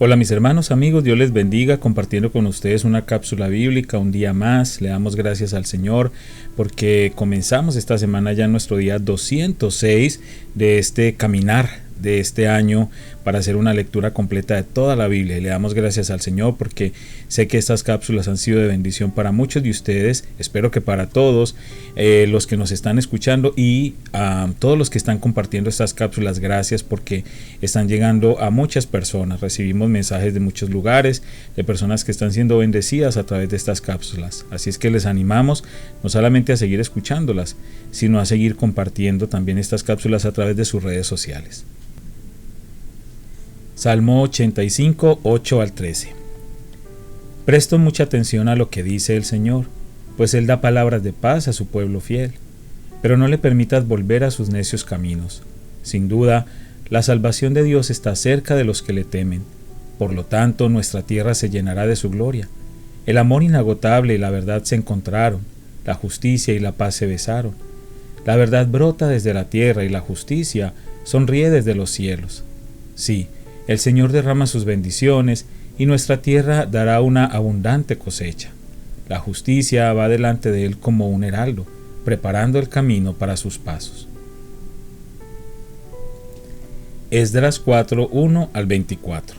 Hola mis hermanos, amigos, Dios les bendiga compartiendo con ustedes una cápsula bíblica un día más. Le damos gracias al Señor porque comenzamos esta semana ya nuestro día 206 de este caminar de este año para hacer una lectura completa de toda la Biblia. Y le damos gracias al Señor porque sé que estas cápsulas han sido de bendición para muchos de ustedes. Espero que para todos los que nos están escuchando y todos los que están compartiendo estas cápsulas, gracias porque están llegando a muchas personas. Recibimos mensajes de muchos lugares, de personas que están siendo bendecidas a través de estas cápsulas. Así es que les animamos no solamente a seguir escuchándolas, sino a seguir compartiendo también estas cápsulas a través de sus redes sociales. Salmo 85, 8 al 13. Presto mucha atención a lo que dice el Señor, pues Él da palabras de paz a su pueblo fiel, pero no le permitas volver a sus necios caminos. Sin duda, la salvación de Dios está cerca de los que le temen, por lo tanto nuestra tierra se llenará de su gloria. El amor inagotable y la verdad se encontraron, la justicia y la paz se besaron. La verdad brota desde la tierra y la justicia sonríe desde los cielos. Sí, el Señor derrama sus bendiciones y nuestra tierra dará una abundante cosecha. La justicia va delante de Él como un heraldo, preparando el camino para sus pasos. Esdras 4, 1 al 24.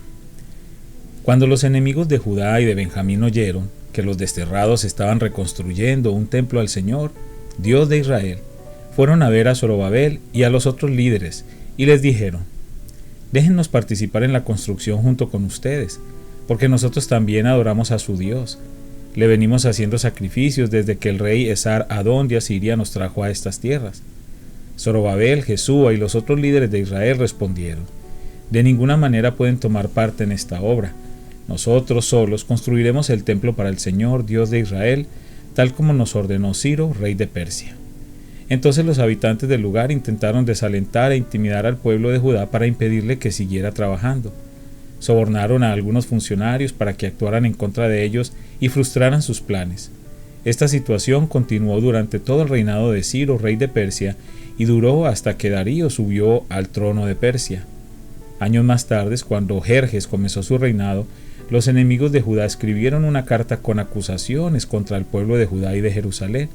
Cuando los enemigos de Judá y de Benjamín oyeron que los desterrados estaban reconstruyendo un templo al Señor, Dios de Israel, fueron a ver a Zorobabel y a los otros líderes y les dijeron: déjennos participar en la construcción junto con ustedes, porque nosotros también adoramos a su Dios. Le venimos haciendo sacrificios desde que el rey Esar-Adón de Asiria nos trajo a estas tierras. Zorobabel, Jesúa y los otros líderes de Israel respondieron: de ninguna manera pueden tomar parte en esta obra. Nosotros solos construiremos el templo para el Señor, Dios de Israel, tal como nos ordenó Ciro, rey de Persia. Entonces los habitantes del lugar intentaron desalentar e intimidar al pueblo de Judá para impedirle que siguiera trabajando. Sobornaron a algunos funcionarios para que actuaran en contra de ellos y frustraran sus planes. Esta situación continuó durante todo el reinado de Ciro, rey de Persia, y duró hasta que Darío subió al trono de Persia. Años más tarde, cuando Jerjes comenzó su reinado, los enemigos de Judá escribieron una carta con acusaciones contra el pueblo de Judá y de Jerusalén.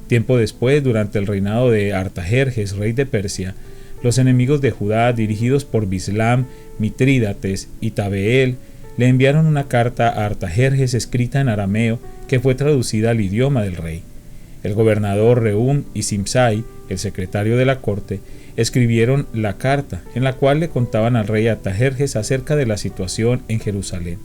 Tiempo después, durante el reinado de Artajerjes, rey de Persia, los enemigos de Judá, dirigidos por Bislam, Mitrídates y Tabeel, le enviaron una carta a Artajerjes escrita en arameo que fue traducida al idioma del rey. El gobernador Rehum y Simsai, el secretario de la corte, escribieron la carta, en la cual le contaban al rey Artajerjes acerca de la situación en Jerusalén.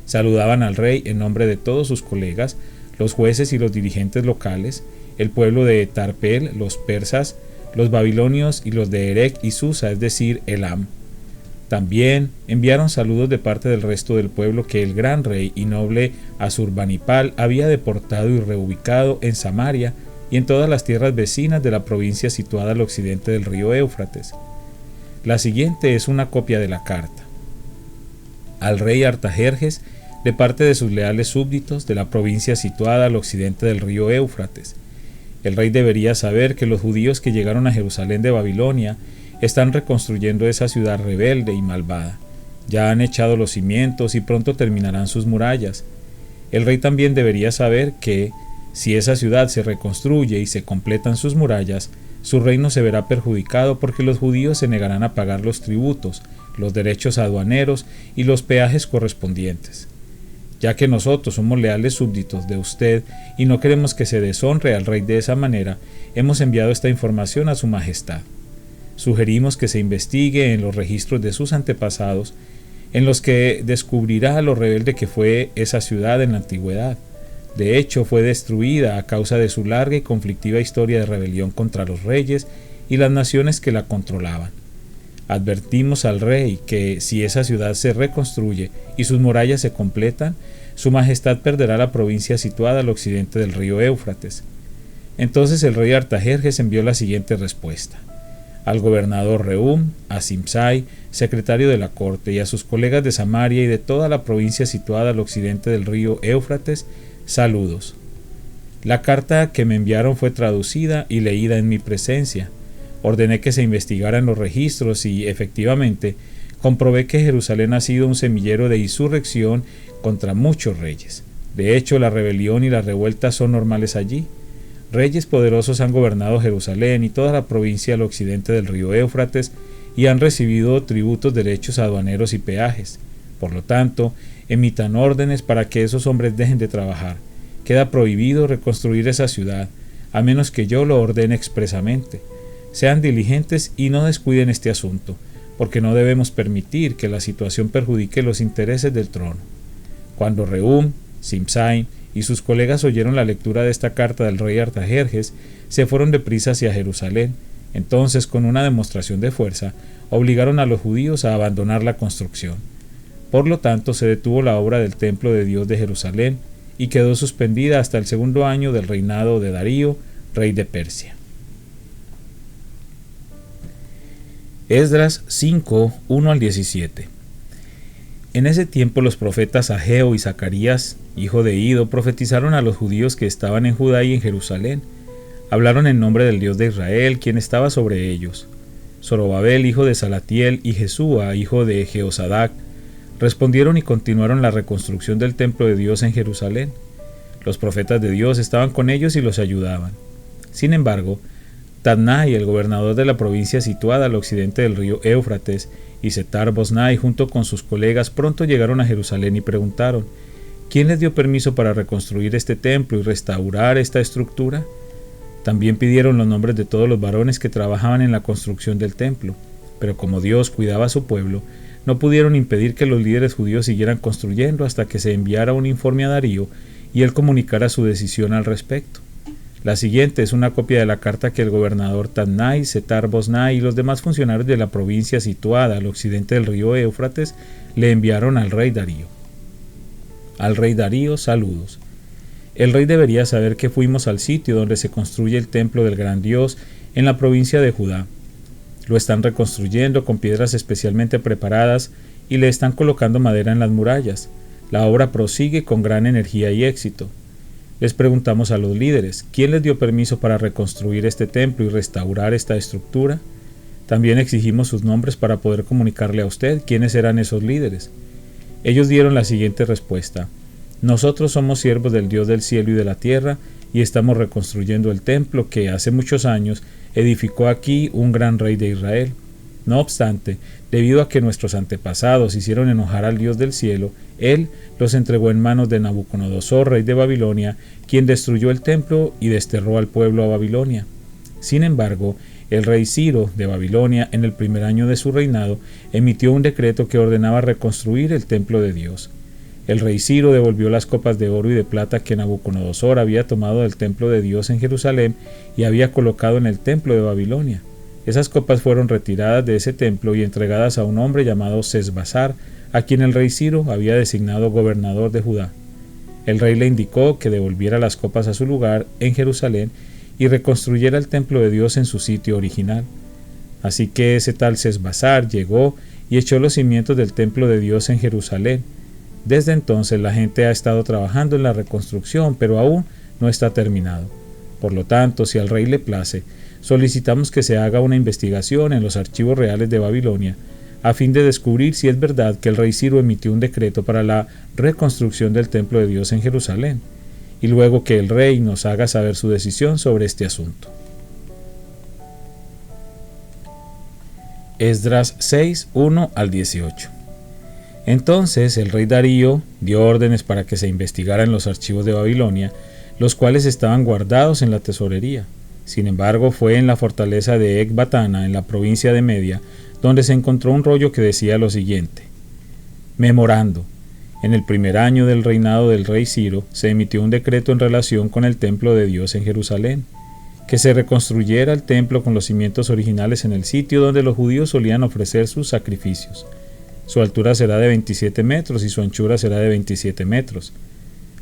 Saludaban al rey en nombre de todos sus colegas, los jueces y los dirigentes locales, el pueblo de Tarpel, los persas, los babilonios y los de Erec y Susa, es decir, Elam. También enviaron saludos de parte del resto del pueblo que el gran rey y noble Asurbanipal había deportado y reubicado en Samaria y en todas las tierras vecinas de la provincia situada al occidente del río Éufrates. La siguiente es una copia de la carta. Al rey Artajerjes, de parte de sus leales súbditos de la provincia situada al occidente del río Éufrates. El rey debería saber que los judíos que llegaron a Jerusalén de Babilonia están reconstruyendo esa ciudad rebelde y malvada. Ya han echado los cimientos y pronto terminarán sus murallas. El rey también debería saber que, si esa ciudad se reconstruye y se completan sus murallas, su reino se verá perjudicado porque los judíos se negarán a pagar los tributos, los derechos aduaneros y los peajes correspondientes. Ya que nosotros somos leales súbditos de usted y no queremos que se deshonre al rey de esa manera, hemos enviado esta información a su majestad. Sugerimos que se investigue en los registros de sus antepasados, en los que descubrirá lo rebelde que fue esa ciudad en la antigüedad. De hecho, fue destruida a causa de su larga y conflictiva historia de rebelión contra los reyes y las naciones que la controlaban. Advertimos al rey que si esa ciudad se reconstruye y sus murallas se completan, su majestad perderá la provincia situada al occidente del río Éufrates. Entonces el rey Artajerjes envió la siguiente respuesta: al gobernador Rehum, a Simsai, secretario de la corte, y a sus colegas de Samaria y de toda la provincia situada al occidente del río Éufrates, saludos. La carta que me enviaron fue traducida y leída en mi presencia. Ordené que se investigaran los registros y, efectivamente, comprobé que Jerusalén ha sido un semillero de insurrección contra muchos reyes. De hecho, la rebelión y las revueltas son normales allí. Reyes poderosos han gobernado Jerusalén y toda la provincia al occidente del río Éufrates y han recibido tributos, derechos aduaneros y peajes. Por lo tanto, emitan órdenes para que esos hombres dejen de trabajar. Queda prohibido reconstruir esa ciudad, a menos que yo lo ordene expresamente. Sean diligentes y no descuiden este asunto, porque no debemos permitir que la situación perjudique los intereses del trono. Cuando Rehum, Simsai y sus colegas oyeron la lectura de esta carta del rey Artajerjes, se fueron deprisa hacia Jerusalén. Entonces, con una demostración de fuerza, obligaron a los judíos a abandonar la construcción. Por lo tanto, se detuvo la obra del templo de Dios de Jerusalén y quedó suspendida hasta el segundo año del reinado de Darío, rey de Persia. Esdras 5, 1 al 17. En ese tiempo los profetas Ageo y Zacarías, hijo de Ido, profetizaron a los judíos que estaban en Judá y en Jerusalén. Hablaron en nombre del Dios de Israel, quien estaba sobre ellos. Zorobabel, hijo de Salatiel, y Jesúa, hijo de Jehosadac, respondieron y continuaron la reconstrucción del templo de Dios en Jerusalén. Los profetas de Dios estaban con ellos y los ayudaban. Sin embargo, Tadnai, el gobernador de la provincia situada al occidente del río Éufrates, y Setar-Boznai, junto con sus colegas, pronto llegaron a Jerusalén y preguntaron: ¿quién les dio permiso para reconstruir este templo y restaurar esta estructura? También pidieron los nombres de todos los varones que trabajaban en la construcción del templo, pero como Dios cuidaba a su pueblo, no pudieron impedir que los líderes judíos siguieran construyendo hasta que se enviara un informe a Darío y él comunicara su decisión al respecto. La siguiente es una copia de la carta que el gobernador Tadnai, Setar-Boznai y los demás funcionarios de la provincia situada al occidente del río Éufrates le enviaron al rey Darío. Al rey Darío, saludos. El rey debería saber que fuimos al sitio donde se construye el templo del gran Dios en la provincia de Judá. Lo están reconstruyendo con piedras especialmente preparadas y le están colocando madera en las murallas. La obra prosigue con gran energía y éxito. Les preguntamos a los líderes, ¿quién les dio permiso para reconstruir este templo y restaurar esta estructura? También exigimos sus nombres para poder comunicarle a usted quiénes eran esos líderes. Ellos dieron la siguiente respuesta: nosotros somos siervos del Dios del cielo y de la tierra y estamos reconstruyendo el templo que hace muchos años edificó aquí un gran rey de Israel. No obstante, debido a que nuestros antepasados hicieron enojar al Dios del cielo, él los entregó en manos de Nabucodonosor, rey de Babilonia, quien destruyó el templo y desterró al pueblo a Babilonia. Sin embargo, el rey Ciro de Babilonia, en el primer año de su reinado, emitió un decreto que ordenaba reconstruir el templo de Dios. El rey Ciro devolvió las copas de oro y de plata que Nabucodonosor había tomado del templo de Dios en Jerusalén y había colocado en el templo de Babilonia. Esas copas fueron retiradas de ese templo y entregadas a un hombre llamado Sesbazar, a quien el rey Ciro había designado gobernador de Judá. El rey le indicó que devolviera las copas a su lugar en Jerusalén y reconstruyera el templo de Dios en su sitio original. Así que ese tal Sesbazar llegó y echó los cimientos del templo de Dios en Jerusalén. Desde entonces la gente ha estado trabajando en la reconstrucción, pero aún no está terminado. Por lo tanto, si al rey le place, solicitamos que se haga una investigación en los archivos reales de Babilonia, a fin de descubrir si es verdad que el rey Ciro emitió un decreto para la reconstrucción del templo de Dios en Jerusalén, y luego que el rey nos haga saber su decisión sobre este asunto. Esdras 6, 1 al 18. Entonces el rey Darío dio órdenes para que se investigaran los archivos de Babilonia, los cuales estaban guardados en la tesorería. Sin embargo, fue en la fortaleza de Ecbatana, en la provincia de Media, donde se encontró un rollo que decía lo siguiente: Memorando. En el primer año del reinado del rey Ciro, se emitió un decreto en relación con el templo de Dios en Jerusalén, que se reconstruyera el templo con los cimientos originales en el sitio donde los judíos solían ofrecer sus sacrificios. Su altura será de 27 metros y su anchura será de 27 metros.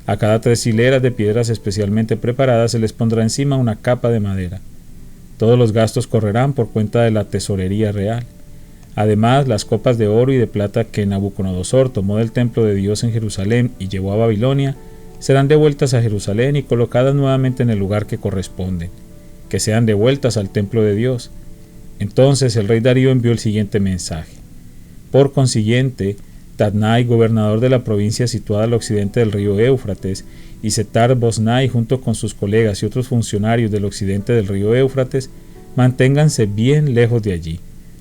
A cada 3 hileras de piedras especialmente preparadas se les pondrá encima una capa de madera. Todos los gastos correrán por cuenta de la tesorería real. Además, las copas de oro y de plata que Nabucodonosor tomó del templo de Dios en Jerusalén y llevó a Babilonia serán devueltas a Jerusalén y colocadas nuevamente en el lugar que corresponden, que sean devueltas al templo de Dios. Entonces el rey Darío envió el siguiente mensaje: Por consiguiente, Tatnai, gobernador de la provincia situada al occidente del río Éufrates, y Setar-Boznai, junto con sus colegas y otros funcionarios del occidente del río Éufrates, manténganse bien lejos de allí.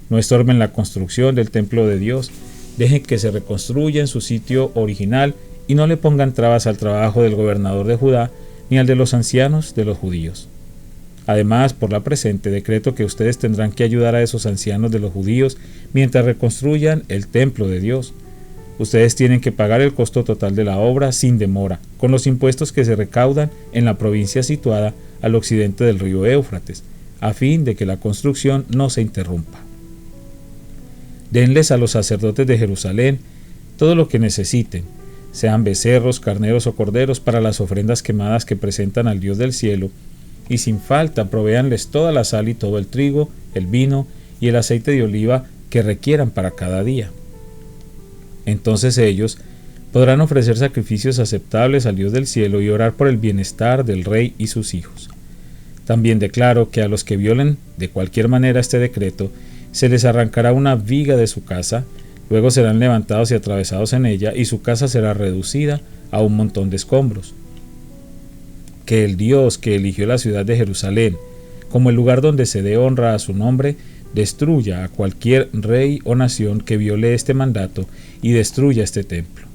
No estorben la construcción del templo de Dios, dejen que se reconstruya en su sitio original y no le pongan trabas al trabajo del gobernador de Judá ni al de los ancianos de los judíos. Además, por la presente, decreto que ustedes tendrán que ayudar a esos ancianos de los judíos mientras reconstruyan el templo de Dios. Ustedes tienen que pagar el costo total de la obra sin demora, con los impuestos que se recaudan en la provincia situada al occidente del río Éufrates, a fin de que la construcción no se interrumpa. Denles a los sacerdotes de Jerusalén todo lo que necesiten, sean becerros, carneros o corderos para las ofrendas quemadas que presentan al Dios del cielo, y sin falta provéanles toda la sal y todo el trigo, el vino y el aceite de oliva que requieran para cada día. Entonces ellos podrán ofrecer sacrificios aceptables al Dios del cielo y orar por el bienestar del rey y sus hijos. También declaro que a los que violen de cualquier manera este decreto, se les arrancará una viga de su casa, luego serán levantados y atravesados en ella, y su casa será reducida a un montón de escombros. Que el Dios que eligió la ciudad de Jerusalén como el lugar donde se dé honra a su nombre, destruya a cualquier rey o nación que viole este mandato y destruya este templo.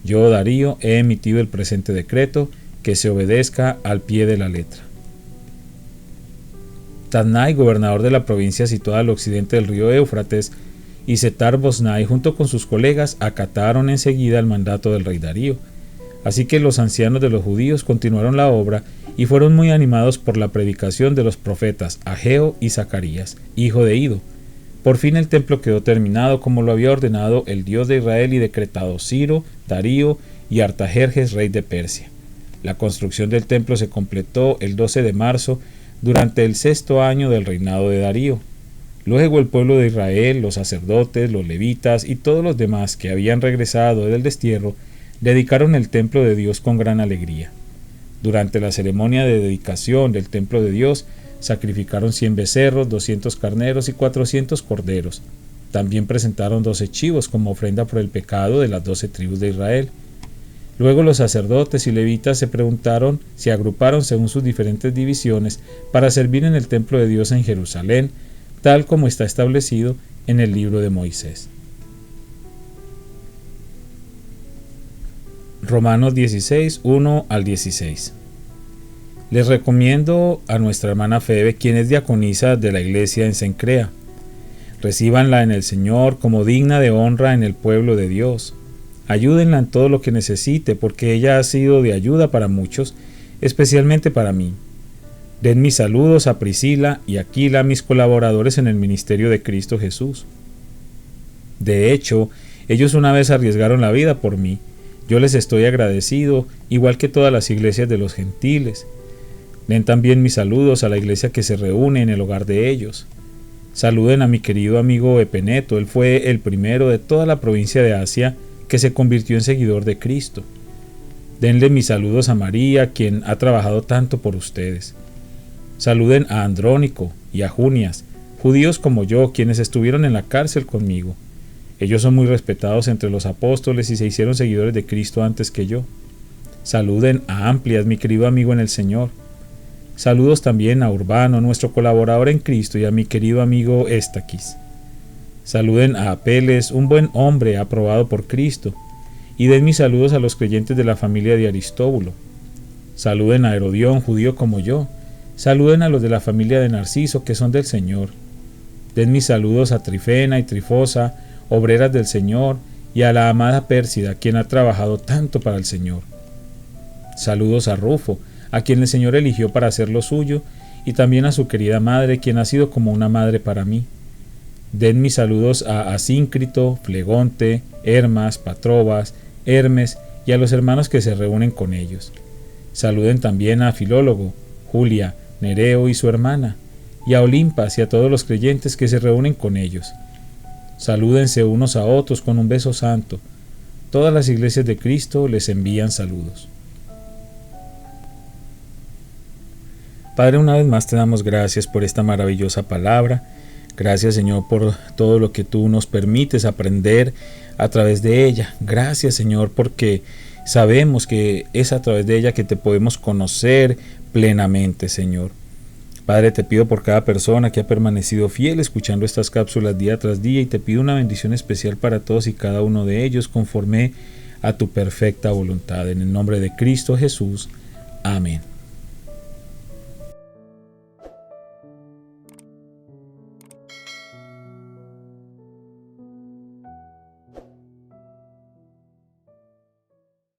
Yo, Darío, he emitido el presente decreto, que se obedezca al pie de la letra. Tatnai, gobernador de la provincia situada al occidente del río Éufrates, y Setar-Boznai, junto con sus colegas, acataron enseguida el mandato del rey Darío. Así que los ancianos de los judíos continuaron la obra y fueron muy animados por la predicación de los profetas Ageo y Zacarías, hijo de Ido. Por fin el templo quedó terminado como lo había ordenado el Dios de Israel y decretado Ciro, Darío y Artajerjes, rey de Persia. La construcción del templo se completó el 12 de marzo durante el 6º año del reinado de Darío. Luego el pueblo de Israel, los sacerdotes, los levitas y todos los demás que habían regresado del destierro dedicaron el templo de Dios con gran alegría. Durante la ceremonia de dedicación del templo de Dios, sacrificaron 100 becerros, 200 carneros y 400 corderos. También presentaron 12 chivos como ofrenda por el pecado de las 12 tribus de Israel. Luego los sacerdotes y levitas se agruparon según sus diferentes divisiones para servir en el templo de Dios en Jerusalén, tal como está establecido en el libro de Moisés. Romanos 16, 1 al 16. Les recomiendo a nuestra hermana Febe, quien es diaconisa de la iglesia en Cencrea. Recíbanla en el Señor como digna de honra en el pueblo de Dios. Ayúdenla en todo lo que necesite, porque ella ha sido de ayuda para muchos, especialmente para mí. Den mis saludos a Priscila y Aquila, mis colaboradores en el ministerio de Cristo Jesús. De hecho, ellos una vez arriesgaron la vida por mí. Yo les estoy agradecido, igual que todas las iglesias de los gentiles. Den también mis saludos a la iglesia que se reúne en el hogar de ellos. Saluden a mi querido amigo Epeneto, él fue el primero de toda la provincia de Asia que se convirtió en seguidor de Cristo. Denle mis saludos a María, quien ha trabajado tanto por ustedes. Saluden a Andrónico y a Junias, judíos como yo, quienes estuvieron en la cárcel conmigo. Ellos son muy respetados entre los apóstoles y se hicieron seguidores de Cristo antes que yo. Saluden a Amplias, mi querido amigo en el Señor. Saludos también a Urbano, nuestro colaborador en Cristo, y a mi querido amigo Estaquis. Saluden a Apeles, un buen hombre aprobado por Cristo, y den mis saludos a los creyentes de la familia de Aristóbulo. Saluden a Herodión, judío como yo. Saluden a los de la familia de Narciso, que son del Señor. Den mis saludos a Trifena y Trifosa, obreras del Señor, y a la amada Pérsida, quien ha trabajado tanto para el Señor. Saludos a Rufo, a quien el Señor eligió para hacer lo suyo, y también a su querida madre, quien ha sido como una madre para mí. Den mis saludos a Asíncrito, Flegonte, Hermas, Patrobas, Hermes y a los hermanos que se reúnen con ellos. Saluden también a Filólogo, Julia, Nereo y su hermana, y a Olimpas y a todos los creyentes que se reúnen con ellos. Salúdense unos a otros con un beso santo. Todas las iglesias de Cristo les envían saludos. Padre, una vez más te damos gracias por esta maravillosa palabra. Gracias, Señor, por todo lo que tú nos permites aprender a través de ella. Gracias, Señor, porque sabemos que es a través de ella que te podemos conocer plenamente, Señor. Padre, te pido por cada persona que ha permanecido fiel escuchando estas cápsulas día tras día, y te pido una bendición especial para todos y cada uno de ellos conforme a tu perfecta voluntad. En el nombre de Cristo Jesús. Amén.